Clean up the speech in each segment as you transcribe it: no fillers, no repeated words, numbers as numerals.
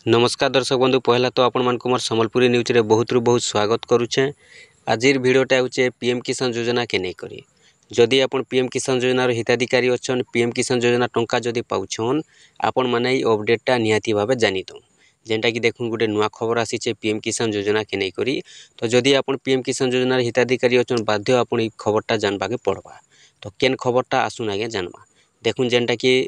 नमस्कार दर्शक बंधु पहला तो आपण मानक मोर संबलपुरी न्यूज रे बहुत रु बहुत स्वागत करुचे। आजिर भिडियोटा होचे पीएम किसान योजना के नहीं करी। जदि आपण पीएम किसान योजना हिताधिकारी अच्छन पीएम किसान योजना टंका जदि पाउछन आपण माने अपडेटटा निहाती भावे जानी दो जेनटा कि देखुन गोटे नुआ खबर आसीचे पीएम किसान योजना के नहीं करी। तो जदि आपण पीएम किसान योजना हिताधिकारी अच्छन बाध्य आपण ई खबरटा जानबा के पड़बा। तो केन खबरटा आसुन आगे जानबा। देखुन जेनटा कि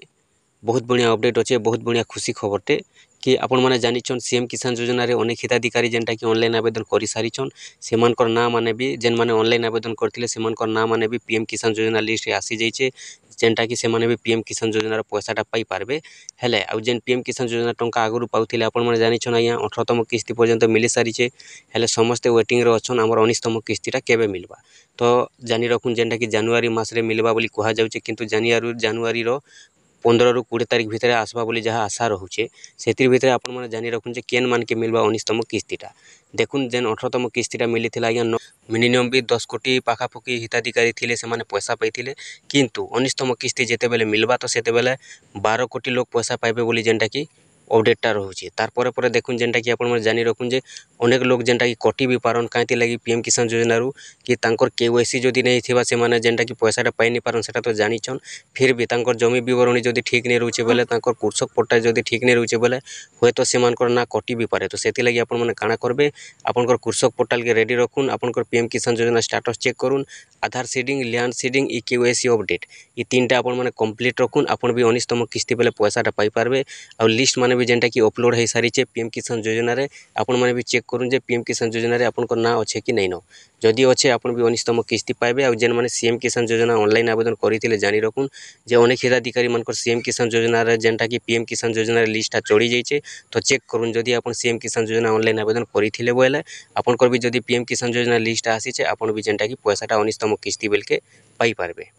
बहुत बढ़िया अपडेट अच्छे, बहुत बढ़िया खुशी खबरटे कि आपण मैंने जानिछन सीएम किसान योजना रे अनेक हिताधिकारी जेनटा कि ऑनलाइन आवेदन कर सारिछन। सेमानकर नाम माने भी जेन माने ऑनलाइन आवेदन करथिले सेमानकर नाम माने भी पीएम किसान योजना लिस्ट आसी जाइछे जेनटा कि सेमाने भी पीएम किसान योजना पैसाटा पाई पारबे। हेले आउ जेन पीएम किसान योजना टंका आगु पाउथिले आपण मैंने जानिछन आज्ञा 18तम किस्ती पर्यंत मिली सारिछे। हेले समस्ते वेटिंग रे अछन हमर 19तम किस्तीटा केबे मिलबा। तो जानि रखुन जेनटा कि जनवरी मास रे मिलबा बोली कहा जाउछे किंतु जनवरी रो 15 रु 20 तारीख भितर आसबा बोली जहाँ आशा रोचे से भितर आपण मैंने जानी रखुन जे केन मान के मिलबा 19तम किस्तीटा। देखुन जेन 18तम किस्तीटा मिली आज्ञा मिनिमम भी 10 कोटी पाखापाखि हिताधिकारी थिले से माने पैसा पाइथिले किंतु 19तम किस्ती जेते बेले मिलबा तो सेते बेले 12 कोटी लोग पैसा पाइबे बोली जेनटा कि अपडेटटा रोचे। तार परे देखुन जेनटा कि आपण जानी रखुन जे अनेक लोग जेनटा कि कटि भी पारन कांति लगी पीएम किसान योजना रु कि तांकर केवाईसी जदि नहीं थिबा से माने जेनटा कि पैसाटा पाई नहीं पारन सेटा तो जानिछन। फिर भी तांकर जमी विवरणी जदि ठीक नहीं रोचे बेले तांकर कृषक पट्टा जदि ठीक नहीं रोचे बेले हुए तो सेमानकर ना कटि भी पारे। तो सेति लगी आपण माने काना करबे आपनकर कृषक पोर्टाल के रेडी रखुन आपनकर पीएम किसान योजना स्टेटस चेक करुन Aadhaar seeding land seeding e KYC update ई तीनटा आपण माने कंप्लीट रखुन आपण भी 19तम किस्ती बेले पैसाटा पाई पारबे। आ लिस्ट माने भी जेनटा कि अपलोड हो सारी पीएम किसान योजना रे आपण माने भी चेक करुन जे पीएम किसान योजना रे आपनकर ना अच्छे कि नहीं न जदि अच्छे आपण भी 19तम किस्ती पाइबे। आ जेन माने सीएम किसान योजना ऑनलाइन आवेदन करथिले जानी रखुन जे अनेक हिताधिकारी मानकर सीएम किसान योजना रे जेनटा कि पीएम किसान योजना रे लिस्टटा चढ़ी जाइछे। तो चेक करुन जदि आपण सीएम किसान योजना ऑनलाइन आवेदन करथिले बोले आपनकर भी जदि पीएम किसान योजना लिस्ट आसीचे आपण भी जेनटा कि पैसाटा 19तम किस्ती बेलके पाई पारबे।